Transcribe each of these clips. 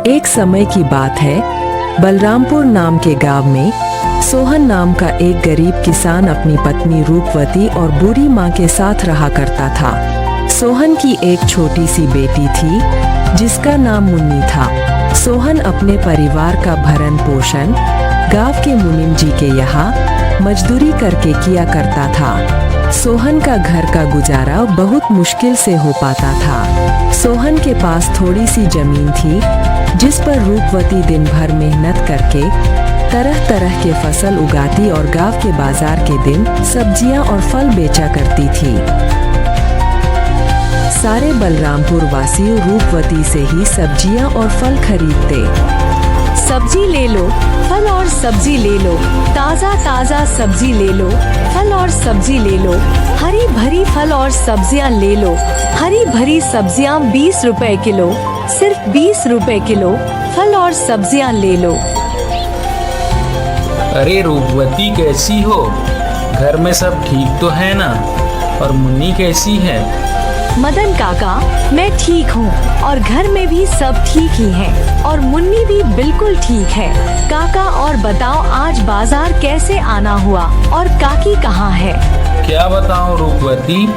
एक समय की बात है, बलरामपुर नाम के गांव में सोहन नाम का एक गरीब किसान अपनी पत्नी रूपवती और बूढ़ी माँ के साथ रहा करता था। सोहन की एक छोटी सी बेटी थी जिसका नाम मुन्नी था। सोहन अपने परिवार का भरण पोषण गांव के मुनीम जी के यहाँ मजदूरी करके किया करता था। सोहन का घर का गुजारा बहुत मुश्किल से हो पाता था। सोहन के पास थोड़ी सी जमीन थी जिस पर रूपवती दिन भर मेहनत करके तरह तरह के फसल उगाती और गांव के बाजार के दिन सब्जियां और फल बेचा करती थी। सारे बलरामपुर वासी रूपवती से ही सब्जियां और फल खरीदते। सब्जी ले लो, फल और सब्जी ले लो, ताज़ा ताज़ा सब्जी ले लो, फल और सब्जी ले लो, हरी भरी फल और सब्जियां ले लो, हरी भरी सब्जियां 20 रुपए किलो, सिर्फ 20 रुपए किलो, फल और सब्जियां ले लो। अरे रूपवती कैसी हो? घर में सब ठीक तो है ना? और मुन्नी कैसी है? मदन काका, मैं ठीक हूँ और घर में भी सब ठीक ही हैं और मुन्नी भी बिल्कुल ठीक है। काका और बताओ आज बाजार कैसे आना हुआ और काकी कहाँ है? क्या बताऊँ रूपवती,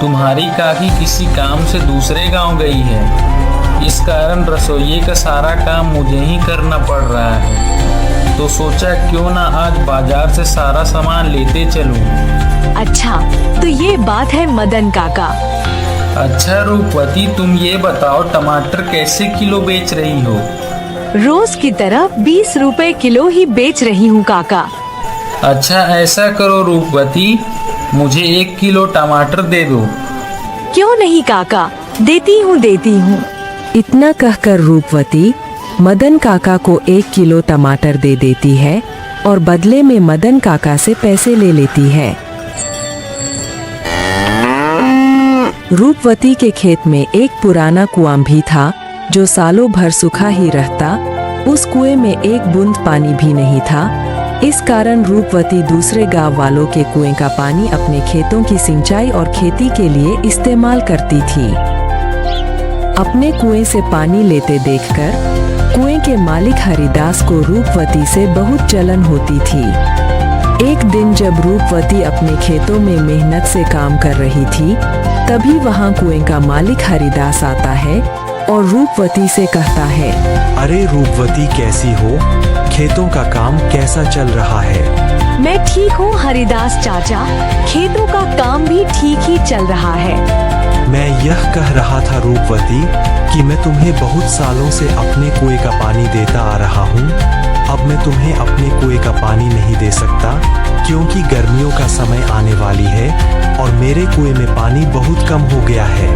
तुम्हारी काकी किसी काम से दूसरे गांव गई है। इस कारण रसोई का सारा काम मुझे ही करना पड़ रहा है, तो सोचा क्यों ना आज बाजार से सारा सामान लेते चलूं। अच्छा, तो ये बात है मदन काका। अच्छा रूपवती, तुम ये बताओ टमाटर कैसे किलो बेच रही हो? रोज की तरह 20 रुपए किलो ही बेच रही हूँ काका। अच्छा ऐसा करो रूपवती, मुझे 1 किलो टमाटर दे दो। क्यों नहीं काका, देती हूँ। इतना कहकर रूपवती मदन काका को 1 किलो टमाटर दे देती है और बदले में मदन काका से पैसे ले लेती है। रूपवती के खेत में एक पुराना कुआं भी था जो सालों भर सूखा ही रहता। उस कुएं में एक बूंद पानी भी नहीं था। इस कारण रूपवती दूसरे गांव वालों के कुएं का पानी अपने खेतों की सिंचाई और खेती के लिए इस्तेमाल करती थी। अपने कुएं से पानी लेते देखकर कुएं के मालिक हरिदास को रूपवती से बहुत जलन होती थी। एक दिन जब रूपवती अपने खेतों में मेहनत से काम कर रही थी, तभी वहां कुएं का मालिक हरिदास आता है और रूपवती से कहता है, अरे रूपवती कैसी हो? खेतों का काम कैसा चल रहा है? मैं ठीक हूँ हरिदास चाचा, खेतों का काम भी ठीक ही चल रहा है। मैं यह कह रहा था रूपवती कि मैं तुम्हें बहुत सालों से अपने कुएं का पानी देता आ रहा हूँ। अब मैं तुम्हें अपने कुएं का पानी नहीं दे सकता क्योंकि गर्मियों का समय आने वाली है और मेरे कुएं में पानी बहुत कम हो गया है।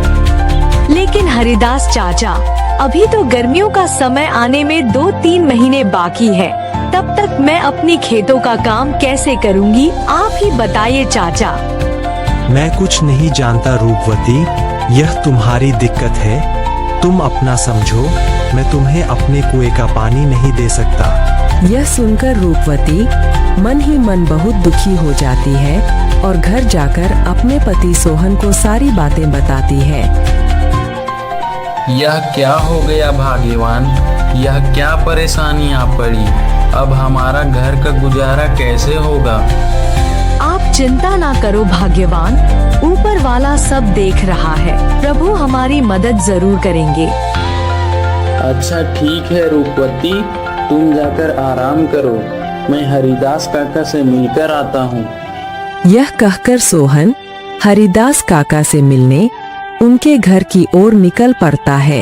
लेकिन हरिदास चाचा, अभी तो गर्मियों का समय आने में 2-3 महीने बाकी है, तब तक मैं अपनी खेतों का काम कैसे करूँगी? आप ही बताइए चाचा। मैं कुछ नहीं जानता रूपवती, यह तुम्हारी दिक्कत है, तुम अपना समझो। मैं तुम्हें अपने कुएं का पानी नहीं दे सकता। यह सुनकर रूपवती मन ही मन बहुत दुखी हो जाती है और घर जाकर अपने पति सोहन को सारी बातें बताती है। यह क्या हो गया भाग्यवान, यह क्या परेशानी आ पड़ी? अब हमारा घर का गुजारा कैसे होगा? आप चिंता ना करो भाग्यवान, ऊपर वाला सब देख रहा है, प्रभु हमारी मदद जरूर करेंगे। अच्छा ठीक है रूपवती, तुम जाकर आराम करो, मैं हरिदास काका से मिलकर आता हूँ। यह कहकर सोहन हरिदास काका से मिलने उनके घर की ओर निकल पड़ता है।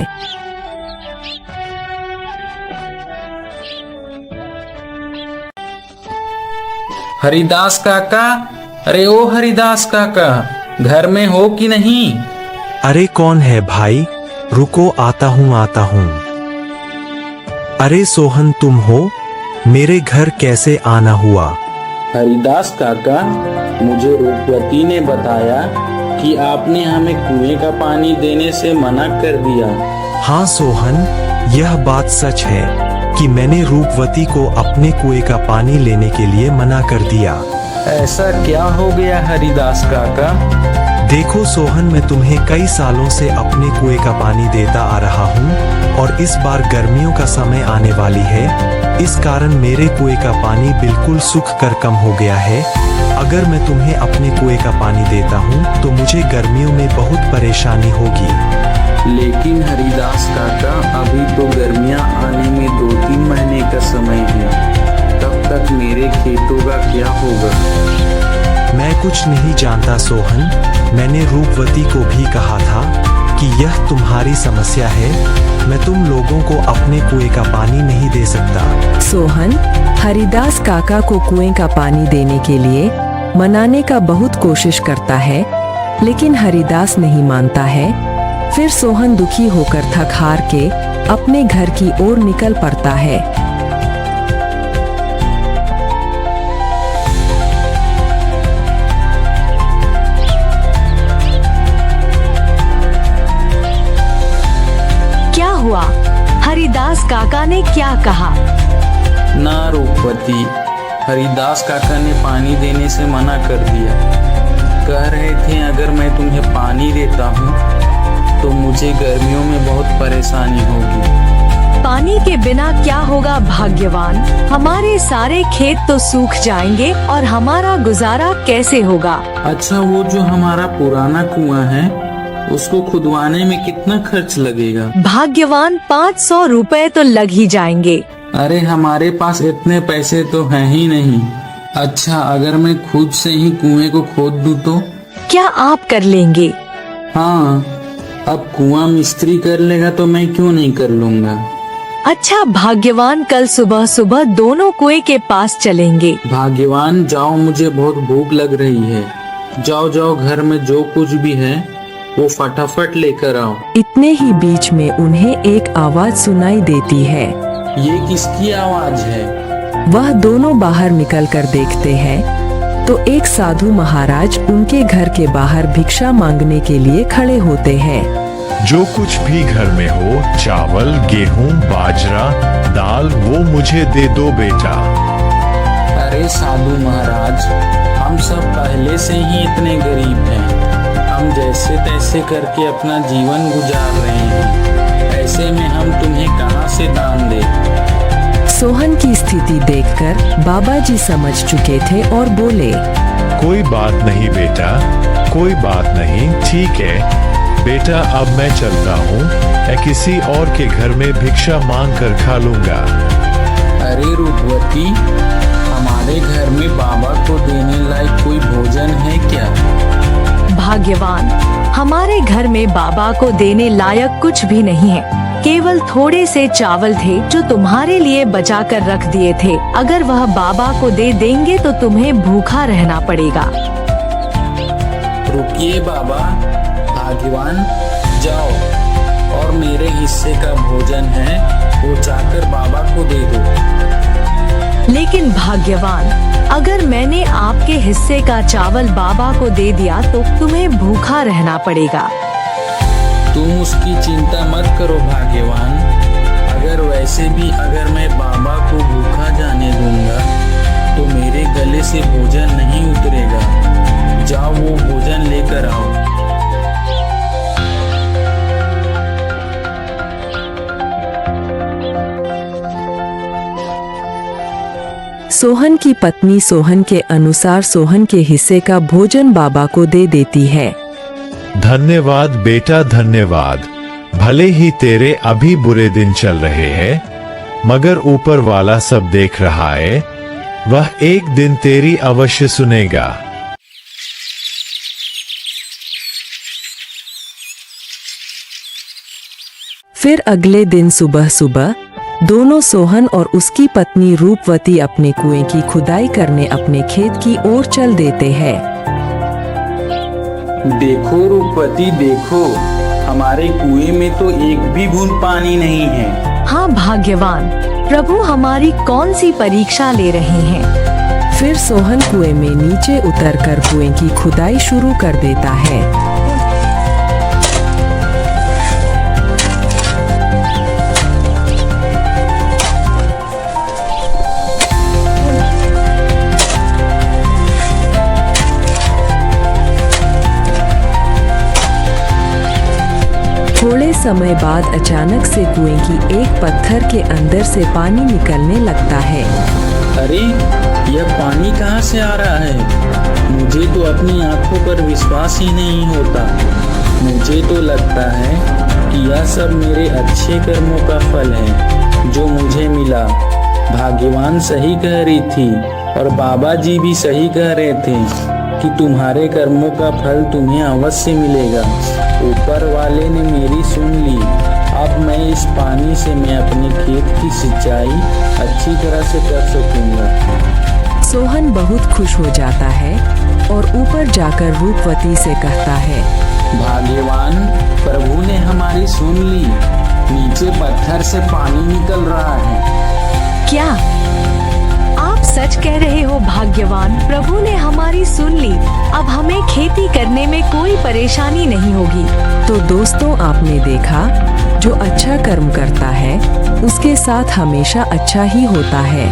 हरिदास काका, अरे ओ हरिदास काका, घर में हो कि नहीं? अरे कौन है भाई? रुको आता हूँ। अरे सोहन तुम हो? मेरे घर कैसे आना हुआ? हरिदास काका, मुझे रूपवती ने बताया कि आपने हमें कुएं का पानी देने से मना कर दिया। हाँ सोहन, यह बात सच है कि मैंने रूपवती को अपने कुएं का पानी लेने के लिए मना कर दिया। ऐसा क्या हो गया हरिदास काका? देखो सोहन, मैं तुम्हें कई सालों से अपने कुएं का पानी देता आ रहा हूँ और इस बार गर्मियों का समय आने वाली है। इस कारण मेरे कुएं का पानी बिल्कुल सूख कर कम हो गया है। अगर मैं तुम्हें अपने कुएं का पानी देता हूँ तो मुझे गर्मियों में बहुत परेशानी होगी। लेकिन हरिदास काका, अभी तो गर्मियाँ आने में 2-3 महीने का समय है। तब तक मेरे खेतों का क्या होगा? मैं कुछ नहीं जानता सोहन। मैंने रूपवती को भी कहा था कि यह तुम्हारी समस्या है। मैं तुम लोगों को अपने कुएं का पानी नहीं दे सकता। सोहन हरिदास काका को कुएं का पानी देने के लिए मनाने का बहुत कोशिश करता है, लेकिन हरिदास नहीं मानता है। फिर सोहन दुखी होकर थक हार के अपने घर की ओर निकल पड़ता है। क्या हुआ? हरिदास काका ने क्या कहा? ना रूपवती, हरिदास काका ने पानी देने से मना कर दिया। कह रहे थे अगर मैं तुम्हें पानी देता हूँ तो मुझे गर्मियों में बहुत परेशानी होगी। पानी के बिना क्या होगा भाग्यवान? हमारे सारे खेत तो सूख जाएंगे और हमारा गुजारा कैसे होगा? अच्छा, वो जो हमारा पुराना कुआं है उसको खुदवाने में कितना खर्च लगेगा? भाग्यवान 500 रुपए तो लग ही जाएंगे। अरे हमारे पास इतने पैसे तो हैं ही नहीं। अच्छा, अगर मैं खुद से ही कुएं को खोद दूं तो? क्या आप कर लेंगे? हाँ, अब कुआं मिस्त्री कर लेगा तो मैं क्यों नहीं कर लूंगा। अच्छा भाग्यवान, कल सुबह सुबह दोनों कुएं के पास चलेंगे। भाग्यवान जाओ, मुझे बहुत भूख लग रही है। जाओ जाओ, घर में जो कुछ भी है वो फटाफट लेकर आओ। इतने ही बीच में उन्हें एक आवाज सुनाई देती है। ये किसकी आवाज है? वह दोनों बाहर निकलकर देखते हैं तो एक साधु महाराज उनके घर के बाहर भिक्षा मांगने के लिए खड़े होते हैं। जो कुछ भी घर में हो, चावल, गेहूं, बाजरा, दाल, वो मुझे दे दो बेटा। अरे साधु महाराज, हम सब पहले से ही इतने गरीब हैं। हम जैसे तैसे करके अपना जीवन गुजार रहे हैं। ऐसे में हम तुम्हें कहां से दान दें? सोहन की स्थिति देखकर बाबा जी समझ चुके थे और बोले, कोई बात नहीं बेटा, कोई बात नहीं, ठीक है बेटा, अब मैं चलता हूँ। मैं किसी और के घर में भिक्षा मांग कर खा लूंगा। अरे रूपवती, हमारे घर में बाबा को देने लायक कोई भोजन है क्या? भाग्यवान, हमारे घर में बाबा को देने लायक कुछ भी नहीं है। केवल थोड़े से चावल थे जो तुम्हारे लिए बचा कर रख दिए थे। अगर वह बाबा को दे देंगे तो तुम्हें भूखा रहना पड़ेगा। रुकिए बाबा, भाग्यवान जाओ और मेरे हिस्से का भोजन है वो जाकर बाबा को दे दो। लेकिन भाग्यवान, अगर मैंने आपके हिस्से का चावल बाबा को दे दिया तो तुम्हें भूखा रहना पड़ेगा। तुम उसकी चिंता मत करो भाग्यवान। अगर वैसे भी अगर मैं बाबा को भूखा जाने दूंगा तो मेरे गले से भोजन नहीं उतरेगा। जाओ वो भोजन लेकर आओ। सोहन की पत्नी सोहन के अनुसार सोहन के हिस्से का भोजन बाबा को दे देती है। धन्यवाद बेटा, धन्यवाद। भले ही तेरे अभी बुरे दिन चल रहे हैं, मगर ऊपर वाला सब देख रहा है। वह एक दिन तेरी अवश्य सुनेगा। फिर अगले दिन सुबह सुबह दोनों सोहन और उसकी पत्नी रूपवती अपने कुएं की खुदाई करने अपने खेत की ओर चल देते हैं। देखो रूपवती, देखो हमारे कुएं में तो एक भी बूंद पानी नहीं है। हाँ भाग्यवान, प्रभु हमारी कौन सी परीक्षा ले रहे हैं? फिर सोहन कुएं में नीचे उतरकर कुएं की खुदाई शुरू कर देता है। समय बाद अचानक से कुएं की एक पत्थर के अंदर से पानी निकलने लगता है। अरे यह पानी कहाँ से आ रहा है? मुझे तो अपनी आंखों पर विश्वास ही नहीं होता। मुझे तो लगता है कि यह सब मेरे अच्छे कर्मों का फल है जो मुझे मिला। भाग्यवान सही कह रही थी और बाबा जी भी सही कह रहे थे कि तुम्हारे कर्मों का फल तुम्हें अवश्य मिलेगा। ऊपर वाले ने मेरी सुन ली। अब मैं इस पानी से मैं अपने खेत की सिंचाई अच्छी तरह से कर सकूंगा। सोहन बहुत खुश हो जाता है और ऊपर जाकर रूपवती से कहता है, भाग्यवान प्रभु ने हमारी सुन ली। नीचे पत्थर से पानी निकल रहा है। क्या आप सच कह रहे हो भाग्यवान? प्रभु ने हमारी सुन ली। अब हमें खेती करने में कोई परेशानी नहीं होगी। तो दोस्तों, आपने देखा जो अच्छा कर्म करता है उसके साथ हमेशा अच्छा ही होता है।